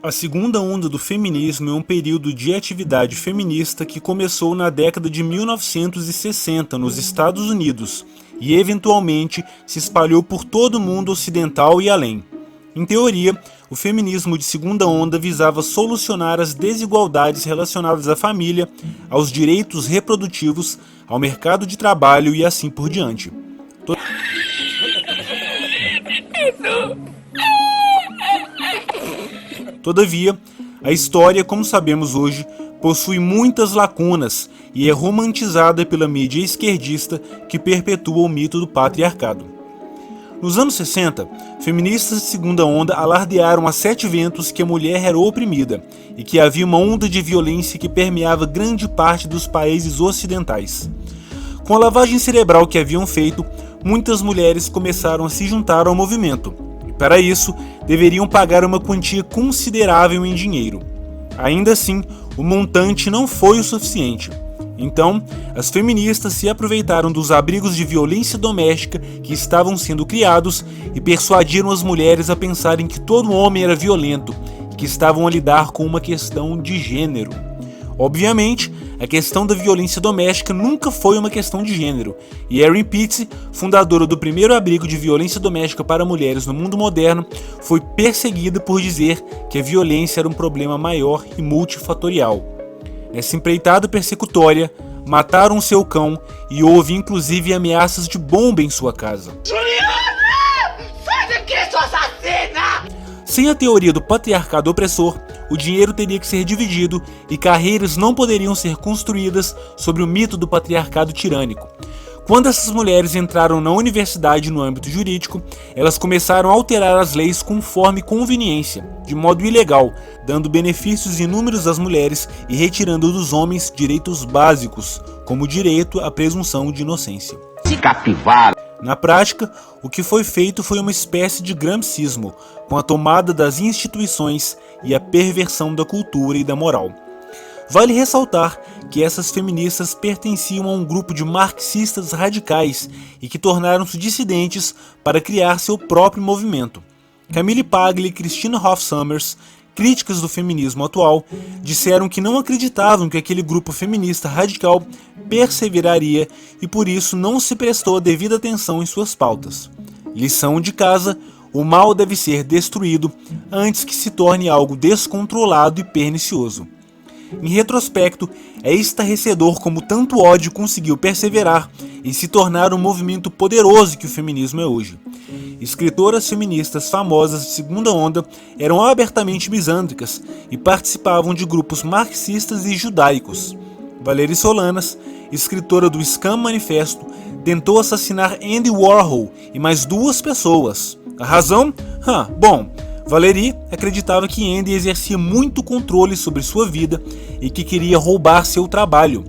A segunda onda do feminismo é um período de atividade feminista que começou na década de 1960 nos Estados Unidos e eventualmente se espalhou por todo o mundo ocidental e além. Em teoria, o feminismo de segunda onda visava solucionar as desigualdades relacionadas à família, aos direitos reprodutivos, ao mercado de trabalho e assim por diante. Todavia, a história, como sabemos hoje, possui muitas lacunas e é romantizada pela mídia esquerdista que perpetua o mito do patriarcado. Nos anos 60, feministas de segunda onda alardearam a 7 ventos que a mulher era oprimida e que havia uma onda de violência que permeava grande parte dos países ocidentais. Com a lavagem cerebral que haviam feito, muitas mulheres começaram a se juntar ao movimento. Para isso, deveriam pagar uma quantia considerável em dinheiro. Ainda assim, o montante não foi o suficiente. Então, as feministas se aproveitaram dos abrigos de violência doméstica que estavam sendo criados e persuadiram as mulheres a pensarem que todo homem era violento e que estavam a lidar com uma questão de gênero. Obviamente, a questão da violência doméstica nunca foi uma questão de gênero, e Erin Pitts, fundadora do primeiro abrigo de violência doméstica para mulheres no mundo moderno, foi perseguida por dizer que a violência era um problema maior e multifatorial. Nessa empreitada persecutória, mataram seu cão e houve inclusive ameaças de bomba em sua casa. Juliana! Sai daqui, sua assassina! Sem a teoria do patriarcado opressor, o dinheiro teria que ser dividido e carreiras não poderiam ser construídas sobre o mito do patriarcado tirânico. Quando essas mulheres entraram na universidade no âmbito jurídico, elas começaram a alterar as leis conforme conveniência, de modo ilegal, dando benefícios inúmeros às mulheres e retirando dos homens direitos básicos, como o direito à presunção de inocência. Capivara! Na prática, o que foi feito foi uma espécie de gramscismo, com a tomada das instituições e a perversão da cultura e da moral. Vale ressaltar que essas feministas pertenciam a um grupo de marxistas radicais e que tornaram-se dissidentes para criar seu próprio movimento. Camille Paglia e Christina Hoff Sommers, críticas do feminismo atual, disseram que não acreditavam que aquele grupo feminista radical perseveraria e por isso não se prestou a devida atenção em suas pautas. Lição de casa: o mal deve ser destruído antes que se torne algo descontrolado e pernicioso. Em retrospecto, é estarrecedor como tanto ódio conseguiu perseverar e se tornar um movimento poderoso que o feminismo é hoje. Escritoras feministas famosas de segunda onda eram abertamente misândricas e participavam de grupos marxistas e judaicos. Valerie Solanas, escritora do Scam Manifesto, tentou assassinar Andy Warhol e mais 2 pessoas. A razão? Bom, Valerie acreditava que Andy exercia muito controle sobre sua vida e que queria roubar seu trabalho.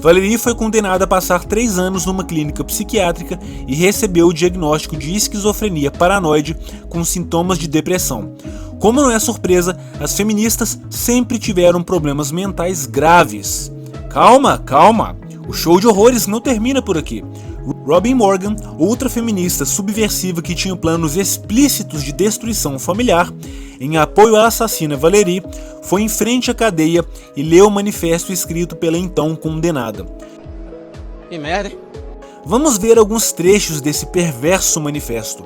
Valerie foi condenada a passar 3 anos numa clínica psiquiátrica e recebeu o diagnóstico de esquizofrenia paranoide com sintomas de depressão. Como não é surpresa, as feministas sempre tiveram problemas mentais graves. Calma, o show de horrores não termina por aqui. Robin Morgan, outra feminista subversiva que tinha planos explícitos de destruição familiar, em apoio à assassina Valerie, foi em frente à cadeia e leu o manifesto escrito pela então condenada. Que merda, hein? Vamos ver alguns trechos desse perverso manifesto.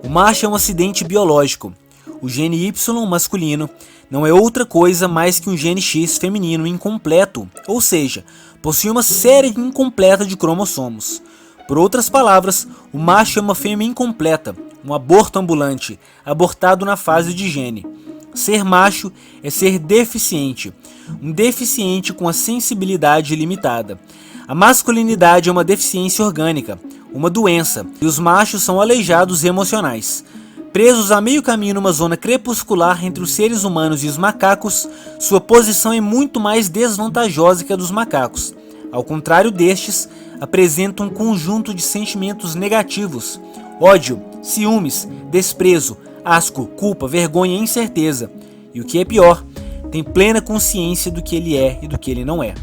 O macho é um acidente biológico. O gene Y masculino não é outra coisa mais que um gene X feminino incompleto, ou seja, possui uma série incompleta de cromossomos. Por outras palavras, o macho é uma fêmea incompleta, um aborto ambulante, abortado na fase de gene. Ser macho é ser deficiente, um deficiente com a sensibilidade limitada. A masculinidade é uma deficiência orgânica, uma doença, e os machos são aleijados emocionais. Presos a meio caminho numa zona crepuscular entre os seres humanos e os macacos, sua posição é muito mais desvantajosa que a dos macacos. Ao contrário destes, apresenta um conjunto de sentimentos negativos: ódio, ciúmes, desprezo, asco, culpa, vergonha e incerteza. E o que é pior, tem plena consciência do que ele é e do que ele não é.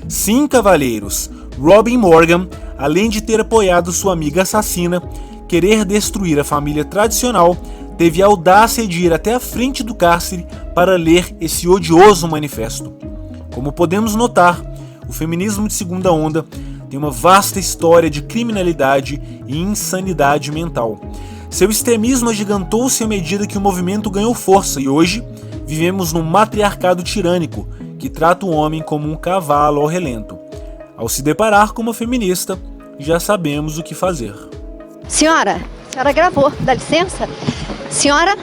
Sim, cavaleiros, Robin Morgan, além de ter apoiado sua amiga assassina, querer destruir a família tradicional, teve a audácia de ir até a frente do cárcere para ler esse odioso manifesto. Como podemos notar, o feminismo de segunda onda tem uma vasta história de criminalidade e insanidade mental. Seu extremismo agigantou-se à medida que o movimento ganhou força e hoje vivemos num matriarcado tirânico que trata o homem como um cavalo ao relento. Ao se deparar com uma feminista, já sabemos o que fazer. Senhora, a senhora gravou, dá licença? Senhora,